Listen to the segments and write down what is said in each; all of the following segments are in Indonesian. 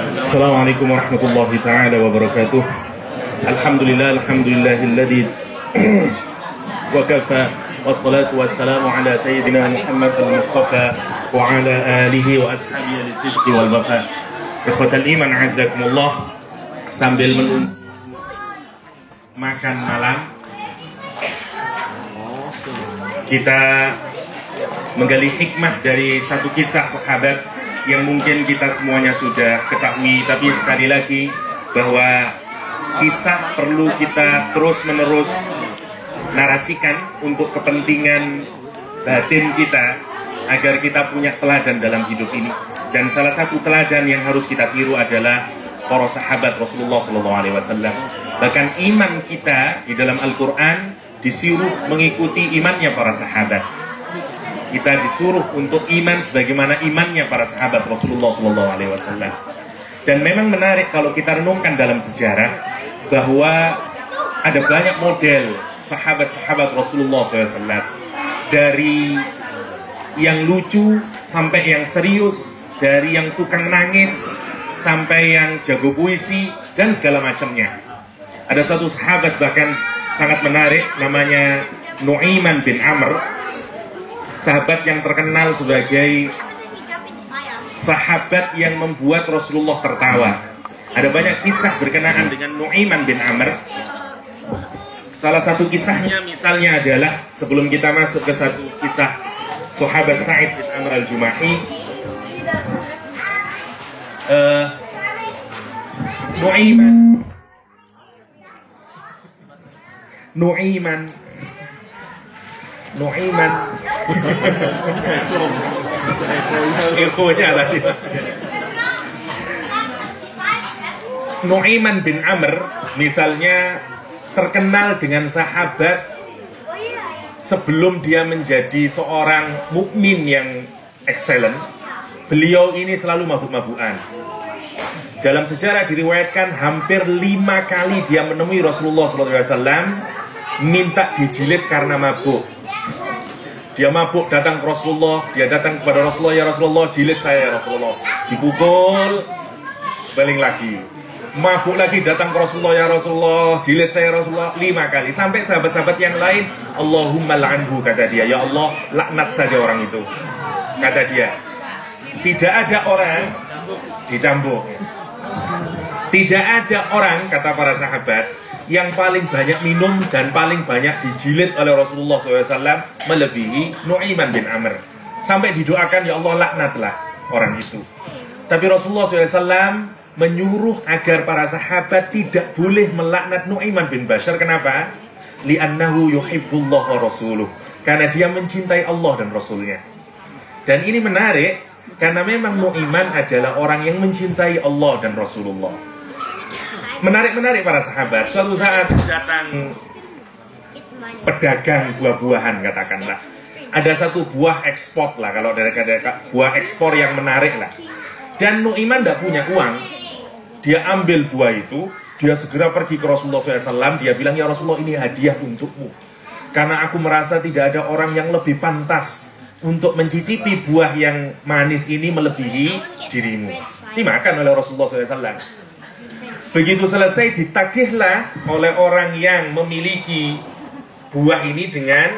Assalamualaikum warahmatullahi taala wabarakatuh. Alhamdulillahilladzi wa kafa wassalatu wassalamu ala sayyidina Muhammad al-Mustafa wa ala alihi wa ashabihi al-sidqi wal wafa. Ikhwatal iman azzakumullah, sambil makan malam kita menggali hikmah dari satu kisah sahabat yang mungkin kita semuanya sudah ketahui, tapi sekali lagi bahwa kisah perlu kita terus-menerus narasikan untuk kepentingan batin kita agar kita punya teladan dalam hidup ini. Dan salah satu teladan yang harus kita tiru adalah para sahabat Rasulullah SAW. Bahkan iman kita di dalam Al-Quran disuruh mengikuti imannya para sahabat. Kita disuruh untuk iman sebagaimana imannya para sahabat Rasulullah SAW. Dan memang menarik kalau kita renungkan dalam sejarah bahwa ada banyak model sahabat-sahabat Rasulullah SAW, dari yang lucu sampai yang serius, dari yang tukang nangis sampai yang jago puisi dan segala macamnya. Ada satu sahabat bahkan sangat menarik, namanya Nu'aiman bin Amr, sahabat yang terkenal sebagai sahabat yang membuat Rasulullah tertawa. Ada banyak kisah berkenaan dengan Nu'aiman bin Amr. Salah satu kisahnya misalnya adalah, sebelum kita masuk ke satu kisah sahabat Sa'id bin Amr al-Jumahi, Nu'aiman ekonya tadi. Nu'aiman bin Amr misalnya terkenal dengan sahabat sebelum dia menjadi seorang mukmin yang excellent. Beliau ini selalu mabuk-mabukan. Dalam sejarah diriwayatkan hampir 5 kali dia menemui Rasulullah SAW minta dijilid karena mabuk. Dia mabuk datang ke Rasulullah, dia datang kepada Rasulullah, ya Rasulullah, jilid saya ya Rasulullah. Dipukul, balik lagi. Mabuk lagi datang ke Rasulullah, ya Rasulullah, jilid saya ya Rasulullah, 5 kali. Sampai sahabat-sahabat yang lain, Allahumma la'anhu, kata dia, ya Allah, laknat saja orang itu. Kata dia, tidak ada orang dicambuk. Tidak ada orang, kata para sahabat, yang paling banyak minum dan paling banyak dijilid oleh Rasulullah SAW melebihi Nu'aiman bin Amr. Sampai didoakan, ya Allah, laknatlah orang itu. Tapi Rasulullah SAW menyuruh agar para sahabat tidak boleh melaknat Nu'aiman bin Bashar. Kenapa? Li'annahu yuhibbullah wa rasuluh. Karena dia mencintai Allah dan Rasulnya. Dan ini menarik, karena memang Nu'aiman adalah orang yang mencintai Allah dan Rasulullah. Menarik para sahabat. Suatu saat datang pedagang buah-buahan, katakanlah. Ada satu buah ekspor lah, kalau dari buah ekspor yang menarik lah. Dan Nu'aiman tidak punya uang. Dia ambil buah itu, dia segera pergi ke Rasulullah SAW. Dia bilang, ya Rasulullah, ini hadiah untukmu. Karena aku merasa tidak ada orang yang lebih pantas untuk mencicipi buah yang manis ini melebihi dirimu. Dimakan oleh Rasulullah SAW. Begitu selesai, ditagihlah oleh orang yang memiliki buah ini dengan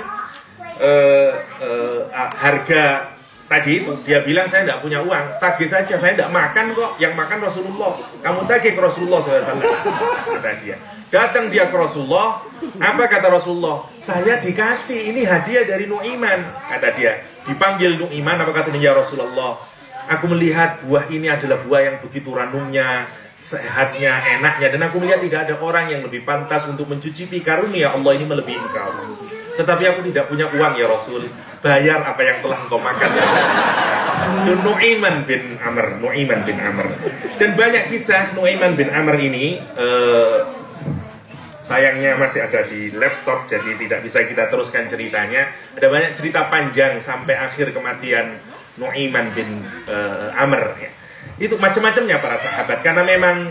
harga tadi itu. Dia bilang, saya tidak punya uang, tagih saja, saya tidak makan kok, yang makan Rasulullah. Kamu tagih ke Rasulullah SAW, kata dia. Datang dia ke Rasulullah, apa kata Rasulullah? Saya dikasih, ini hadiah dari Nu'aiman, kata dia. Dipanggil Nu'aiman, apa katanya? Ya Rasulullah, aku melihat buah ini adalah buah yang begitu ranumnya, sehatnya, enaknya, dan aku melihat tidak ada orang yang lebih pantas untuk mencicipi karunia Allah ini melebihi engkau. Tetapi aku tidak punya uang ya Rasul, bayar apa yang telah engkau makan. Nu'aiman bin Amr. Dan banyak kisah Nu'aiman bin Amr ini, sayangnya masih ada di laptop, jadi tidak bisa kita teruskan ceritanya. Ada banyak cerita panjang sampai akhir kematian Nu'aiman bin Amr ya. Itu macam-macamnya para sahabat, karena memang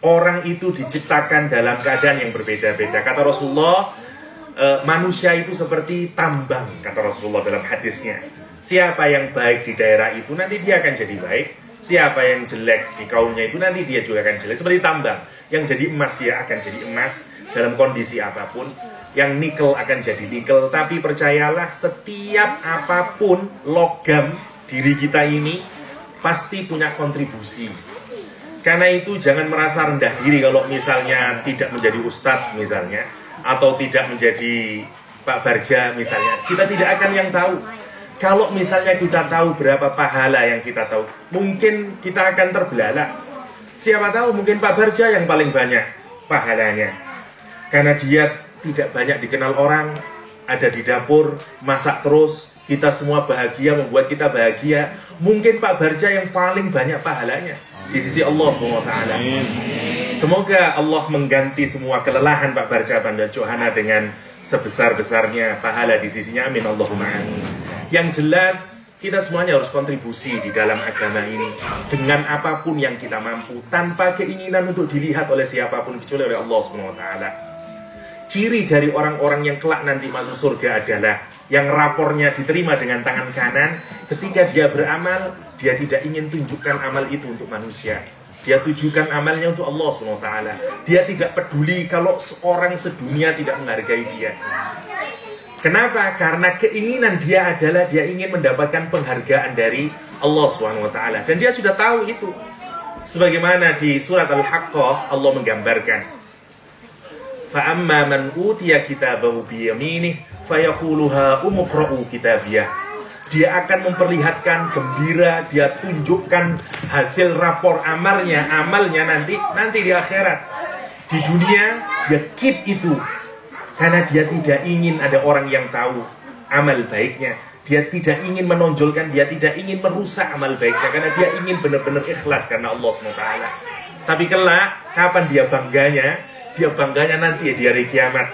orang itu diciptakan dalam keadaan yang berbeda-beda. Kata Rasulullah, manusia itu seperti tambang, kata Rasulullah dalam hadisnya. Siapa yang baik di daerah itu, nanti dia akan jadi baik. Siapa yang jelek di kaumnya itu nanti dia juga akan jelek. Seperti tambang, yang jadi emas dia akan jadi emas dalam kondisi apapun. Yang nikel akan jadi nikel. Tapi percayalah, setiap apapun logam diri kita ini pasti punya kontribusi. Karena itu jangan merasa rendah diri kalau misalnya tidak menjadi ustadz misalnya, atau tidak menjadi Pak Barja misalnya. Kita tidak akan yang tahu. Kalau misalnya kita tahu berapa pahala yang kita tahu, mungkin kita akan terbelalak. Siapa tahu mungkin Pak Barja yang paling banyak pahalanya. Karena dia tidak banyak dikenal orang, ada di dapur, masak terus, kita semua bahagia, membuat kita bahagia. Mungkin Pak Barja yang paling banyak pahalanya di sisi Allah SWT. Semoga Allah mengganti semua kelelahan Pak Barja Bandar Johana dengan sebesar-besarnya pahala di sisinya. Amin Allahumma amin. Yang jelas kita semuanya harus kontribusi di dalam agama ini dengan apapun yang kita mampu, tanpa keinginan untuk dilihat oleh siapapun kecuali oleh Allah SWT. Ciri dari orang-orang yang kelak nanti masuk surga adalah yang rapornya diterima dengan tangan kanan. Ketika dia beramal, dia tidak ingin tunjukkan amal itu untuk manusia. Dia tujukan amalnya untuk Allah SWT. Dia tidak peduli kalau seorang sedunia tidak menghargai dia. Kenapa? Karena keinginan dia adalah dia ingin mendapatkan penghargaan dari Allah SWT. Dan dia sudah tahu itu. Sebagaimana di surat Al-Haqqah Allah menggambarkan, فَأَمَّا مَنْ أُوتِيَ كِتَابَهُ بِيَمِينِهِ فَيَقُولُهَا أُمُقْرَؤُ كِتَابِيَهْ. Dia akan memperlihatkan gembira, dia tunjukkan hasil rapor amalnya nanti di akhirat. Di dunia dia keep itu, karena dia tidak ingin ada orang yang tahu amal baiknya. Dia tidak ingin menonjolkan, dia tidak ingin merusak amal baiknya, karena dia ingin benar-benar ikhlas karena Allah SWT. Tapi kelak, kapan dia bangganya? Dia bangganya nanti ya di hari kiamat.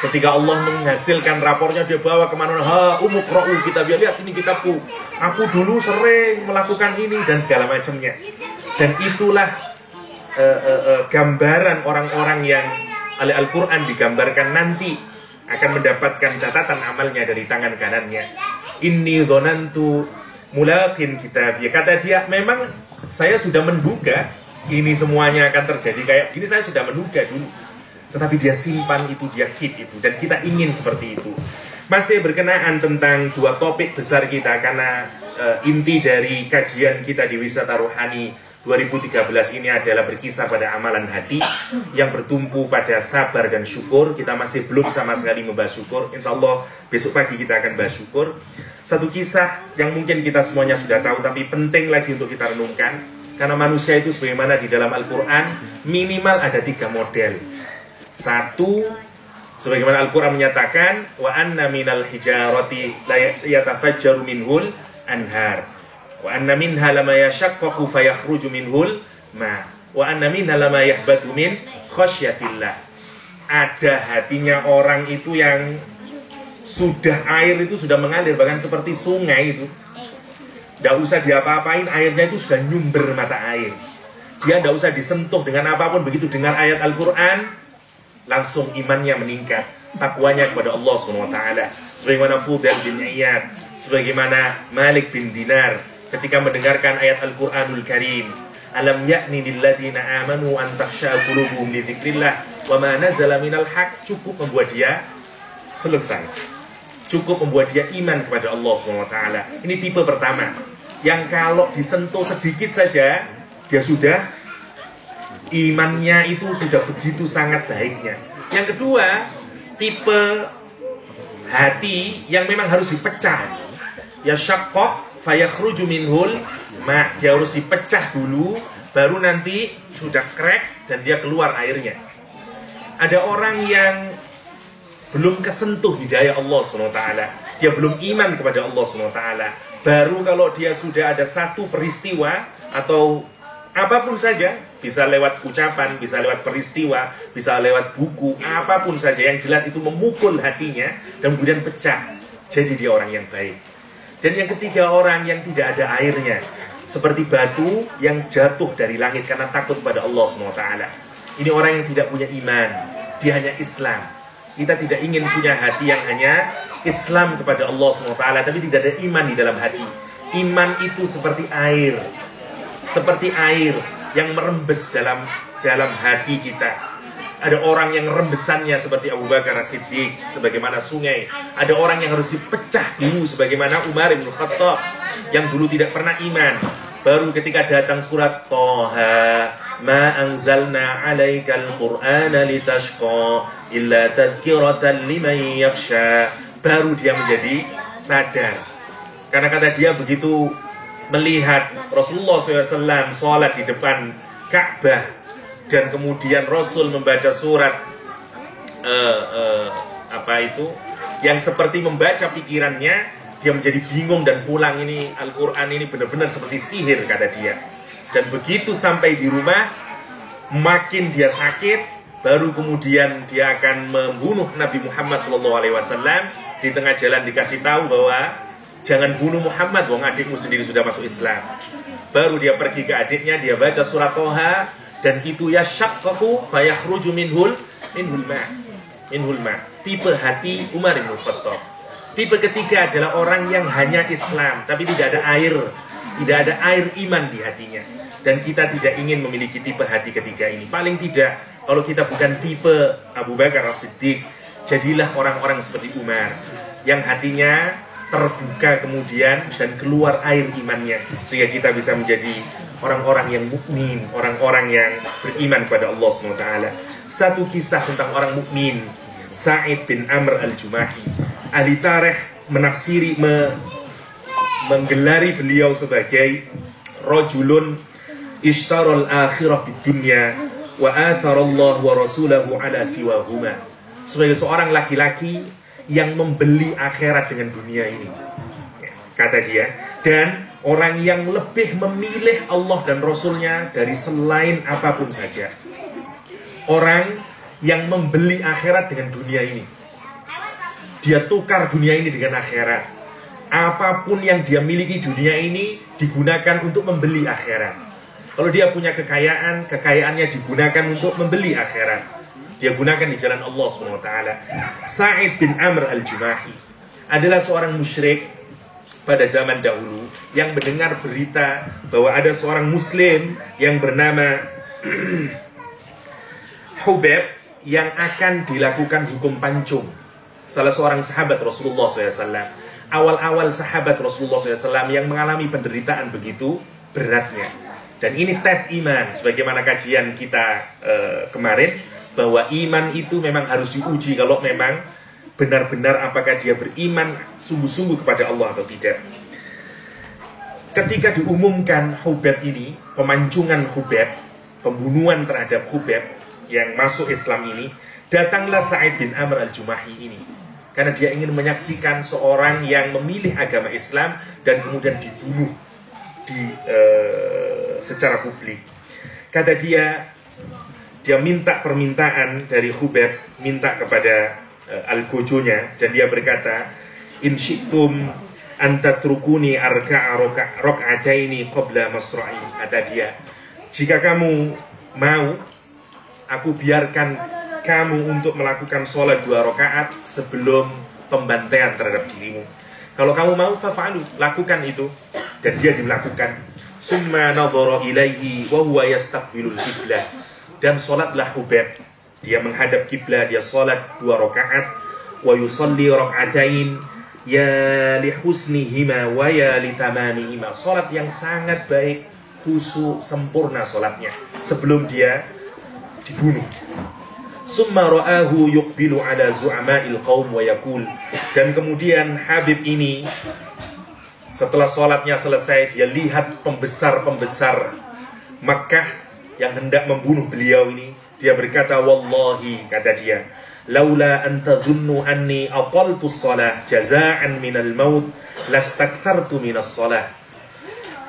Ketika Allah menghasilkan rapornya, dia bawa kemana? Umuqra'u kita lihat ini kitabku. Aku dulu sering melakukan ini dan segala macamnya. Dan itulah gambaran orang-orang yang oleh Al-Quran digambarkan nanti akan mendapatkan catatan amalnya dari tangan kanannya. Inni dzanantu mulaqin kitabiyah. Kata dia, memang saya sudah menduga ini semuanya akan terjadi kayak gini, saya sudah menduga dulu. Tetapi dia simpan itu, dia keep itu. Dan kita ingin seperti itu. Masih berkenaan tentang dua topik besar kita, karena inti dari kajian kita di Wisata Rohani 2013 ini adalah berkisar pada amalan hati yang bertumpu pada sabar dan syukur. Kita masih belum sama sekali membahas syukur. Insya Allah besok pagi kita akan bahas syukur. Satu kisah yang mungkin kita semuanya sudah tahu, tapi penting lagi untuk kita renungkan. Karena manusia itu sebagaimana di dalam Al-Quran, minimal ada 3 model. Satu, sebagaimana Al-Quran menyatakan, wa anna minal hijarati la yatafajjaru minhul anhar, wa anna minha lama yashaqqaqu fayakhruju minhul ma, wa anna minha lama yahbatu min khasyatillah. Ada hatinya orang itu yang sudah air itu sudah mengalir, bahkan seperti sungai itu. Tidak usah diapa-apain, airnya itu sudah nyumber mata air. Dia tidak usah disentuh dengan apapun. Begitu dengar ayat Al-Quran, langsung imannya meningkat, takwanya kepada Allah SWT. Sebagaimana Fudail bin Iyad, sebagaimana Malik bin Dinar, ketika mendengarkan ayat Al-Quranul Karim, alam ya'ni lilladzina amanu an takhsha qulubuhum li dzikrillah wa ma nazala minal haq. Cukup membuat dia selesai, cukup membuat dia iman kepada Allah SWT. Ini tipe pertama, yang kalau disentuh sedikit saja, dia sudah, imannya itu sudah begitu sangat baiknya. Yang kedua, tipe hati yang memang harus dipecah. Ya syaqqaq fayakhruju minhul ma, dia harus dipecah dulu, baru nanti sudah crack dan dia keluar airnya. Ada orang yang belum kesentuh hidayah Allah SWT, dia belum iman kepada Allah SWT. Baru kalau dia sudah ada satu peristiwa atau apapun saja, bisa lewat ucapan, bisa lewat peristiwa, bisa lewat buku, apapun saja yang jelas itu memukul hatinya dan kemudian pecah, jadi dia orang yang baik. Dan yang ketiga, orang yang tidak ada airnya, seperti batu yang jatuh dari langit karena takut pada Allah SWT. Ini orang yang tidak punya iman, dia hanya Islam. Kita tidak ingin punya hati yang hanya Islam kepada Allah SWT, tapi tidak ada iman di dalam hati. Iman itu seperti air. seperti air yang merembes dalam hati kita. Ada orang yang rembesannya seperti Abu Bakar As-Siddiq, sebagaimana sungai. Ada orang yang harus dipecah dulu, sebagaimana Umar bin Khattab, yang dulu tidak pernah iman. Baru ketika datang surat Toha, ma anzalna alaikal qur'ana litashqa illa tadhkiratan liman yakhsha, baru dia menjadi sadar. Karena kata dia begitu melihat Rasulullah SAW sholat di depan Ka'bah, dan kemudian Rasul membaca surat yang seperti membaca pikirannya, dia menjadi bingung dan pulang. Ini Al-Quran ini benar-benar seperti sihir, kata dia. Dan begitu sampai di rumah, makin dia sakit, baru kemudian dia akan membunuh Nabi Muhammad SAW. Di tengah jalan dikasih tahu bahwa jangan bunuh Muhammad, wong adikmu sendiri sudah masuk Islam. Baru dia pergi ke adiknya, dia baca surat Toha, dan itu yashaqqahu fayakhruju minhul ma. Tipe hati Umar bin Khattab. Tipe ketiga adalah orang yang hanya Islam tapi tidak ada air iman di hatinya. Dan kita tidak ingin memiliki tipe hati ketiga ini. Paling tidak, kalau kita bukan tipe Abu Bakar As-Siddiq, jadilah orang-orang seperti Umar yang hatinya terbuka kemudian dan keluar air imannya, sehingga kita bisa menjadi orang-orang yang mukmin, orang-orang yang beriman kepada Allah SWT. Satu kisah tentang orang mukmin, Sa'id bin Amr al-Jumahi. Ahli tarikh menafsiri, menggelari beliau sebagai rajulun ishtaral akhirah bid dunya wa atharallahu wa rasulahu ala siwahuma. Sebagai seorang laki-laki yang membeli akhirat dengan dunia ini, kata dia, dan orang yang lebih memilih Allah dan Rasulnya dari selain apapun saja. Orang yang membeli akhirat dengan dunia ini, dia tukar dunia ini dengan akhirat. Apapun yang dia miliki dunia ini digunakan untuk membeli akhirat. Kalau dia punya kekayaan, kekayaannya digunakan untuk membeli akhirat. Dia gunakan di jalan Allah SWT. Sa'id bin Amr al-Jumahi adalah seorang musyrik pada zaman dahulu yang mendengar berita bahwa ada seorang muslim yang bernama Hubeb yang akan dilakukan hukum pancung. Salah seorang sahabat Rasulullah SAW. Awal-awal sahabat Rasulullah SAW yang mengalami penderitaan begitu beratnya. Dan ini tes iman, sebagaimana kajian kita kemarin, bahwa iman itu memang harus diuji kalau memang benar-benar apakah dia beriman sungguh-sungguh kepada Allah atau tidak. Ketika diumumkan Hubeb ini, pemancungan Hubeb, pembunuhan terhadap Hubeb yang masuk Islam ini, datanglah Sa'id bin Amr al-Jumahi ini. Karena dia ingin menyaksikan seorang yang memilih agama Islam dan kemudian dibunuh secara publik. Kata dia minta permintaan dari Hubeb, minta kepada al-gojonya, dan dia berkata, in syi'tum antatrukuni arka'a rok'ataini qabla masra'i. Kata dia, jika kamu mau, aku biarkan kamu untuk melakukan sholat 2 rakaat sebelum pembantaian terhadap dirimu. Kalau kamu mau, fa'alu, lakukan itu. Dan dia dilakukan. Summa nadhara ilaihi wa huwa yastaqbilul qiblah. Dan sholatlah Hubeb, dia menghadap kiblat, dia sholat 2 rakaat, wa yusalli rakaatain ya li husnihima wa ya li tamanihima. Sholat yang sangat baik, khusyuk, sempurna sholatnya sebelum dia dibunuh. Summa ra'ahu yuqbilu ala zu'ama'il qaum wa yaqul. Dan kemudian Habib ini setelah sholatnya selesai, dia lihat pembesar-pembesar Makkah yang hendak membunuh beliau ini. Dia berkata, wallahi, kata dia, laula an tadhunnu anni aqaltu shalah jaza'an minal maut lastakthartu minas shalah.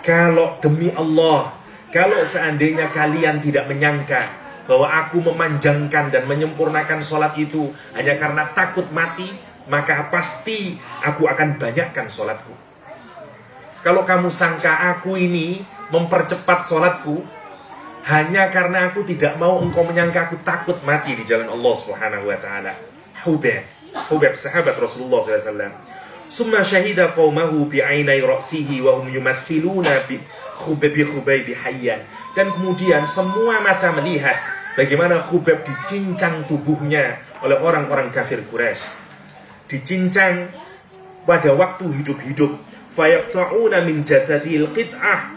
Kalau demi Allah, kalau seandainya kalian tidak menyangka bahwa aku memanjangkan dan menyempurnakan sholat itu hanya karena takut mati, maka pasti aku akan banyakkan sholatku. Kalau kamu sangka aku ini mempercepat sholatku hanya karena aku tidak mau engkau menyangka aku takut mati di jalan Allah Subhanahu wa taala. Hubeb sahabat Rasulullah SAW. Summa syahida qaumahu bi ainai ra'sihi wa hum yumathiluna Khubayb hayyan. Dan kemudian semua mata melihat bagaimana Khubayb dicincang tubuhnya oleh orang-orang kafir Quraisy. Dicincang pada waktu hidup-hidup. Fayaqta'una min jasadil qit'ah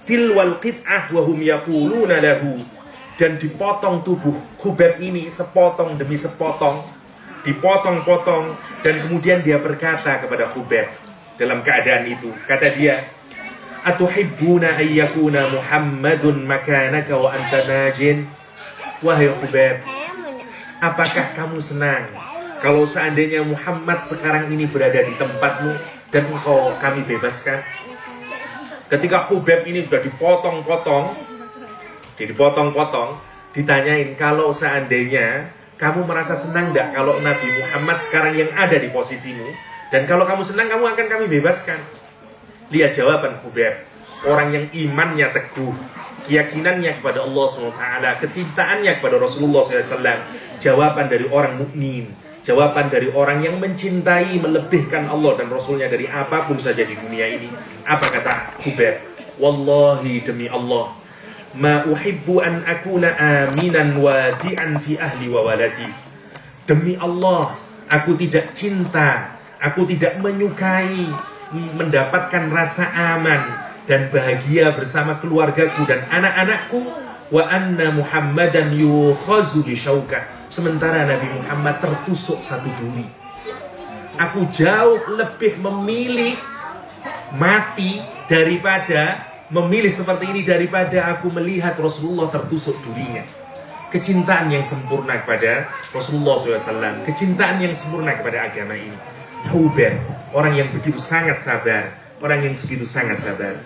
tilwal qit'ah wa hum yaquluna lahu. Dan dipotong tubuh Khubayb ini sepotong demi sepotong, dipotong-potong, dan kemudian dia berkata kepada Khubayb dalam keadaan itu, kata dia, atuhibbuna ayyakuna Muhammadun makanaka wa anta najin. Wahai Khubayb, apakah kamu senang kalau seandainya Muhammad sekarang ini berada di tempatmu dan engkau kami bebaskan? Ketika Khubayb ini sudah dipotong-potong, ditanyain, kalau seandainya kamu merasa senang tidak kalau Nabi Muhammad sekarang yang ada di posisimu, dan kalau kamu senang kamu akan kami bebaskan? Lihat jawaban Khubayb, orang yang imannya teguh, keyakinannya kepada Allah SWT, kecintaannya kepada Rasulullah SAW. Jawaban dari orang mukmin, jawaban dari orang yang mencintai, melebihkan Allah dan Rasulnya dari apapun saja di dunia ini. Apa kata Khubayb? Wallahi, demi Allah, ma uhibbu an akuna aminan wadi'an fi ahli wa waladi. Demi Allah, aku tidak cinta, aku tidak menyukai mendapatkan rasa aman dan bahagia bersama keluargaku dan anak-anakku, wa anna Muhammadan yukhazu bi syauka, sementara Nabi Muhammad tertusuk satu duri. Aku jauh lebih memilih mati daripada memilih seperti ini daripada aku melihat Rasulullah tertusuk durinya. Kecintaan yang sempurna kepada Rasulullah SAW, kecintaan yang sempurna kepada agama ini. Khubayb, orang yang begitu sangat sabar, orang yang begitu sangat sabar.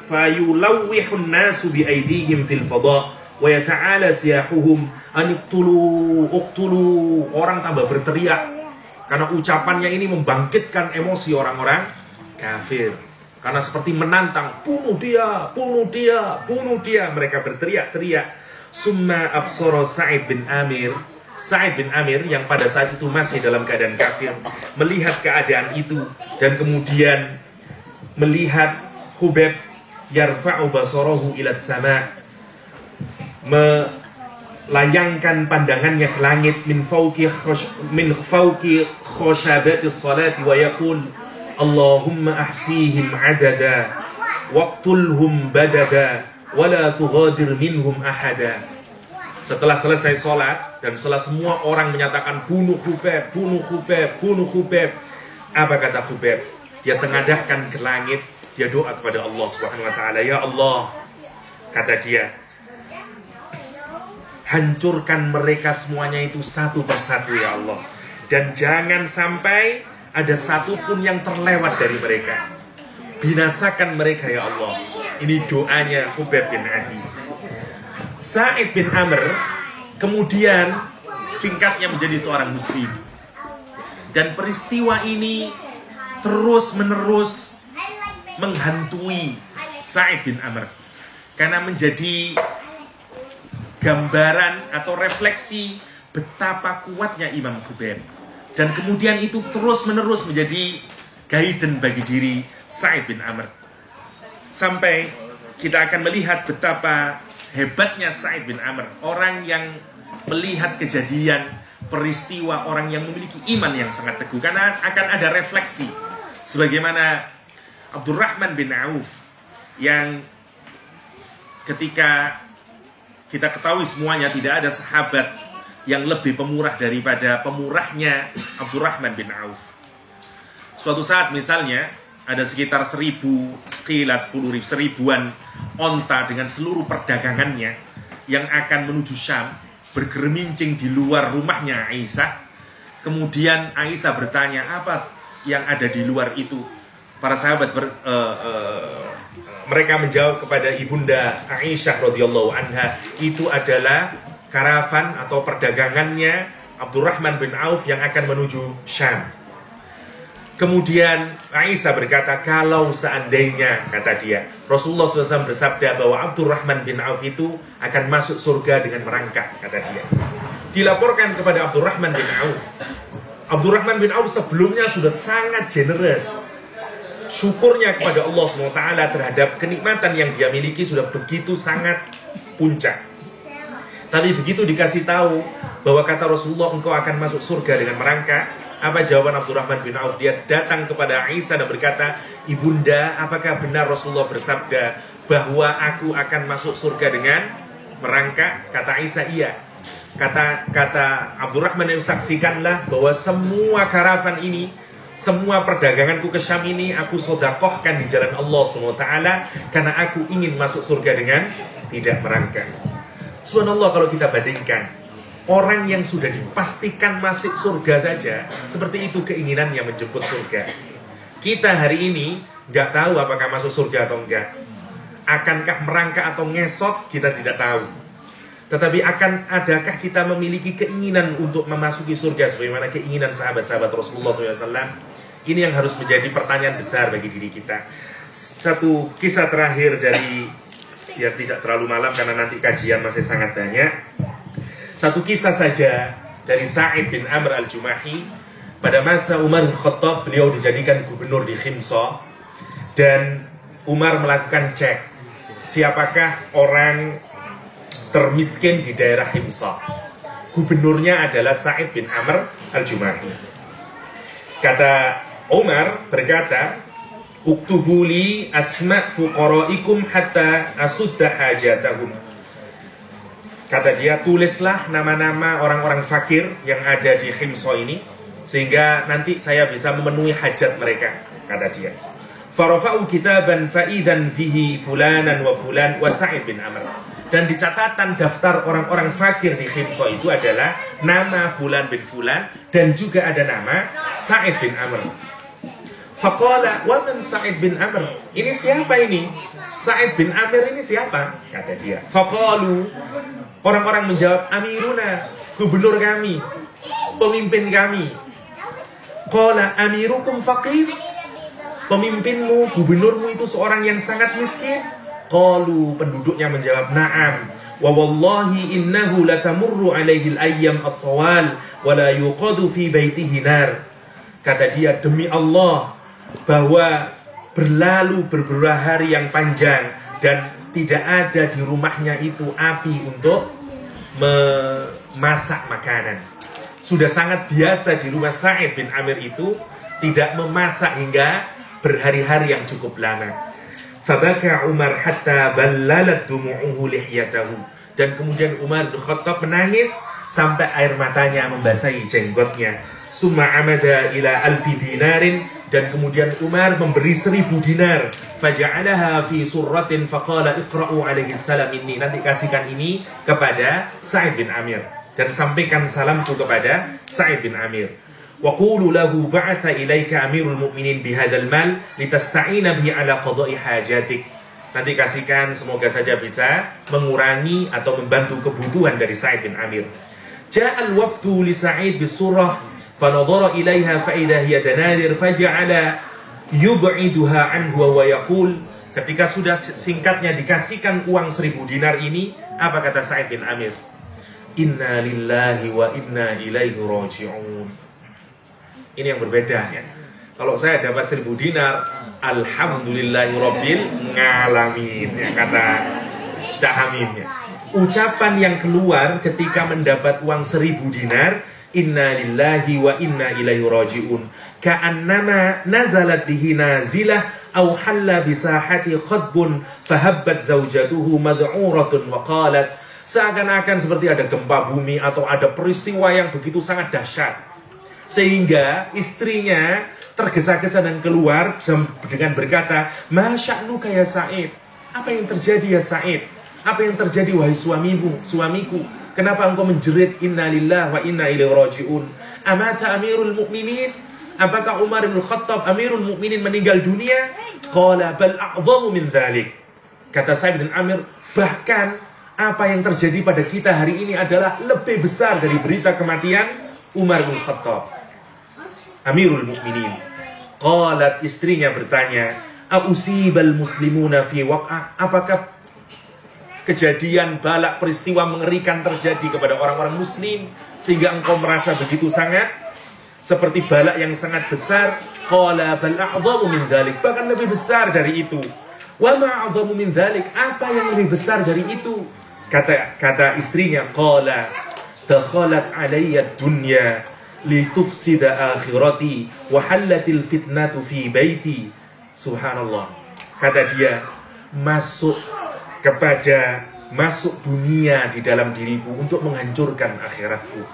Fayulawwihun nasu bi aydihim fil fadha wa yata'ala siyahuhum an uqtulu. Orang tambah berteriak karena ucapannya ini membangkitkan emosi orang-orang kafir. Karena seperti menantang, bunuh dia, bunuh dia, bunuh dia. Mereka berteriak-teriak. Summa absara Sa'id bin Amir yang pada saat itu masih dalam keadaan kafir, melihat keadaan itu dan kemudian melihat Khubayb yarfa'u basarahu ila sama, melayangkan pandangannya ke langit, min fawqi khoshabatis salati wa yaqul Allahumma ahsihim adada waqtulhum badada wala tughadir minhum ahada. Setelah selesai sholat dan setelah semua orang menyatakan bunuh Khubayb, bunuh Khubayb, bunuh Khubayb, apa kata Khubayb? Dia tengadahkan ke langit, dia doa kepada Allah Subhanahu wa taala, ya Allah, kata dia, hancurkan mereka semuanya itu satu persatu ya Allah, dan jangan sampai ada satu pun yang terlewat dari mereka. Binasakan mereka ya Allah. Ini doanya Khubayb bin Adi. Sa'id bin Amr kemudian singkatnya menjadi seorang muslim. Dan peristiwa ini terus-menerus menghantui Sa'id bin Amr, karena menjadi gambaran atau refleksi betapa kuatnya Imam Khubayb. Dan kemudian itu terus-menerus menjadi guidance bagi diri Sa'id bin Amr. Sampai kita akan melihat betapa hebatnya Sa'id bin Amr, orang yang melihat kejadian, peristiwa, orang yang memiliki iman yang sangat teguh. Karena akan ada refleksi, sebagaimana Abdurrahman bin Auf, yang ketika kita ketahui semuanya tidak ada sahabat yang lebih pemurah daripada pemurahnya Abdurrahman bin Auf. Suatu saat misalnya ada sekitar 1000, seribuan onta dengan seluruh perdagangannya yang akan menuju Syam, bergeremincing di luar rumahnya Aisyah. Kemudian Aisyah bertanya, apa yang ada di luar itu? Para sahabat mereka menjawab kepada ibunda Aisyah radhiyallahu anha, itu adalah karavan atau perdagangannya Abdurrahman bin Auf yang akan menuju Syam. Kemudian Aisyah berkata, kalau seandainya, kata dia, Rasulullah SAW bersabda bahwa Abdurrahman bin Auf itu akan masuk surga dengan merangkak, kata dia. Dilaporkan kepada Abdurrahman bin Auf. Abdurrahman bin Auf sebelumnya sudah sangat generous. syukurnya kepada Allah SWT terhadap kenikmatan yang dia miliki sudah begitu sangat puncak. Tapi begitu dikasih tahu bahwa kata Rasulullah engkau akan masuk surga dengan merangkak, apa jawaban Abdurrahman bin Auf? Dia datang kepada Aisyah dan berkata, ibunda, apakah benar Rasulullah bersabda bahwa aku akan masuk surga dengan merangkak? Kata Aisyah, iya. Kata Abdurrahman, saksikanlah bahwa semua karavan ini, semua perdaganganku ke Syam ini aku sodakohkan di jalan Allah SWT karena aku ingin masuk surga dengan tidak merangkak. Subhanallah, kalau kita bandingkan, orang yang sudah dipastikan masuk surga saja, seperti itu keinginannya menjemput surga. Kita hari ini nggak tahu apakah masuk surga atau enggak. Akankah merangkak atau ngesot, kita tidak tahu. Tetapi adakah kita memiliki keinginan untuk memasuki surga sebagaimana keinginan sahabat-sahabat Rasulullah SAW? Ini yang harus menjadi pertanyaan besar bagi diri kita. Satu kisah terakhir dari, ya tidak terlalu malam karena nanti kajian masih sangat banyak. Satu kisah saja dari Sa'id bin Amr al-Jumahi. Pada masa Umar bin Khattab, beliau dijadikan gubernur di Khimsa. Dan Umar melakukan cek, siapakah orang termiskin di daerah Khimsa. Gubernurnya adalah Sa'id bin Amr al-Jumahi. Kata Umar berkata, uktubuli asma' fuqara'ikum hatta asudda hajatahum. Kata dia, tulislah nama-nama orang-orang fakir yang ada di Khimsa ini, sehingga nanti saya bisa memenuhi hajat mereka, kata dia. Farafa'u kitaban fa'idan fihi fulanan wa fulan wa Sa'id bin Amr. Dan di catatan daftar orang-orang fakir di Khimsa itu adalah nama fulan bin fulan, dan juga ada nama Sa'id bin Amr. Faqala, wa man Sa'id bin Amr? Ini siapa ini? Sa'id bin Amr ini siapa? Kata dia. Faqalu, orang-orang menjawab, amiruna, gubernur kami, pemimpin kami. Qala amirukum faqir? Pemimpinmu, gubernurmu itu seorang yang sangat miskin? Qalu, penduduknya menjawab, na'am. Wa wallahi innahu latamurru alaihi al-ayyam at-tawal wa la yuqadu fi baitihi nar. Kata dia, demi Allah, bahwa berlalu beberapa hari yang panjang dan tidak ada di rumahnya itu api untuk memasak makanan. Sudah sangat biasa di rumah Sa'id bin Amir itu tidak memasak hingga berhari-hari yang cukup lama. Fabaka Umar hatta ballalat dumu'uhu lihyatahu. Dan kemudian Umar bin Khattab menangis sampai air matanya membasahi jenggotnya. Summa amada ila alfi dinarin. Dan kemudian Umar memberi 1000 dinar. Faja'alaha fi surratin faqala iqra'u alaihi salam inni. Nanti kasihkan ini kepada Sa'id bin Amir. Dan sampaikan salamku kepada Sa'id bin Amir. Wa qulu lahu ba'atha ilaika amirul mu'minin bihadal mal litasta'ina bihi ala qada'i hajatik. Nanti kasihkan, semoga saja bisa mengurangi atau membantu kebutuhan dari Sa'id bin Amir. Ja'al wafdu li Sa'id bisurah fanadhara ilaiha fa'idha hiya danadir faja'ala yub'iduha anhu wa yaqul. Ketika sudah singkatnya dikasihkan uang 1000 dinar ini, apa kata Sa'id bin Amir? Inna lillahi wa inna ilaihi raji'un. Ini yang berbeda ya. Kalau saya dapat 1000 dinar, alhamdulillahi rabbil ngalamin ya, kata Cak Hamim ya. Ucapan yang keluar ketika mendapat uang 1000 dinar, inna lillahi wa inna ilaihi raji'un, ka'annama nazalat bihi nazilah aw halla bisahati qadbun fahabbat zawjatuhu mad'uratun wa qalat. Seakan-akan seperti ada gempa bumi atau ada peristiwa yang begitu sangat dahsyat, sehingga istrinya tergesa-gesa dan keluar dengan berkata, ma sya'nuka ya Sa'id? Apa yang terjadi ya Sa'id? Apa yang terjadi wahai suamiku? Kenapa engkau menjerit inna lillahi wa inna ilaihi raji'un? Amata amirul mu'minin? Apakah Umar bin Khattab amirul mu'minin meninggal dunia? Qala bal a'zamu min dhalik. Kata Sa'id bin Amir, bahkan apa yang terjadi pada kita hari ini adalah lebih besar dari berita kematian Umar bin Khattab, amirul mu'minin. Qalat, istrinya bertanya, a'usibal muslimuna fi waq'ah? Apakah kejadian balak peristiwa mengerikan terjadi kepada orang-orang muslim sehingga engkau merasa begitu sangat? seperti balak yang sangat besar. Qala bal a'dhamu min dzalik, bahkan lebih besar dari itu. Wa ma a'dhamu min dzalik, apa yang lebih besar dari itu? Kata istrinya, qala dakhalat alayya dunya litufsida akhirati wa hallatil fitnatu fi baiti. Subhanallah. Kata dia, masuk dunia di dalam diriku untuk menghancurkan akhiratku.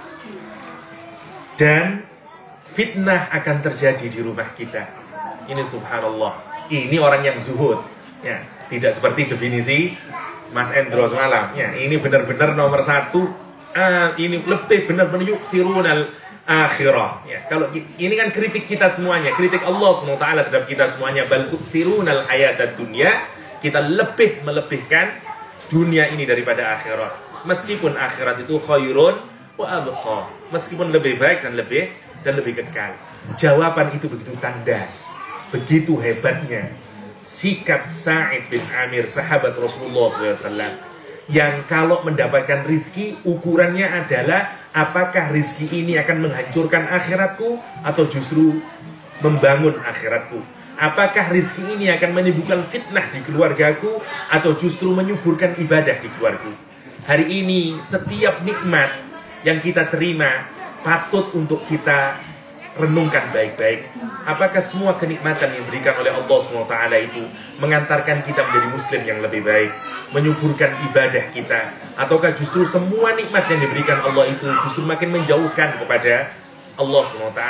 Dan fitnah akan terjadi di rumah kita. Ini subhanallah. Ini orang yang zuhud. Ya, tidak seperti definisi Mas Endro semalam. Ya, ini benar-benar nomor satu. Ini lebih benar-benar yukfirunal akhirah. Ya, kalau ini kan kritik kita semuanya, kritik Allah SWT terhadap kita semuanya. Bal tukfirunal hayatad dunya. Kita melebihkan dunia ini daripada akhirat. Meskipun akhirat itu khairun wa abqa, meskipun lebih baik dan lebih kekal. Jawaban itu begitu tandas, begitu hebatnya sikap Sa'id bin Amir, sahabat Rasulullah SAW, yang kalau mendapatkan rizki, ukurannya adalah apakah rizki ini akan menghancurkan akhiratku atau justru membangun akhiratku. Apakah rizki ini akan menimbulkan fitnah di keluargaku atau justru menyuburkan ibadah di keluargaku. Hari ini setiap nikmat yang kita terima patut untuk kita renungkan baik-baik. Apakah semua kenikmatan yang diberikan oleh Allah SWT itu mengantarkan kita menjadi muslim yang lebih baik, menyuburkan ibadah kita, ataukah justru semua nikmat yang diberikan Allah itu justru makin menjauhkan kepada Allah SWT.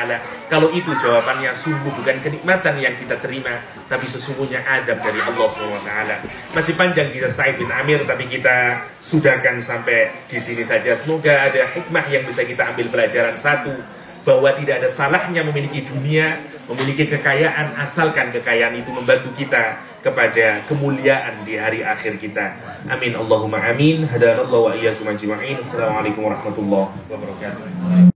Kalau itu jawabannya sungguh bukan kenikmatan yang kita terima, tapi sesungguhnya adab dari Allah SWT. Masih panjang kisah Sa'id bin Amir, tapi kita sudahkan sampai di sini saja. Semoga ada hikmah yang bisa kita ambil pelajaran. Satu, bahwa tidak ada salahnya memiliki dunia, memiliki kekayaan, asalkan kekayaan itu membantu kita kepada kemuliaan di hari akhir kita. Amin Allahumma amin. Hadanallahu wa iyyakum ajma'in. Assalamualaikum warahmatullahi wabarakatuh.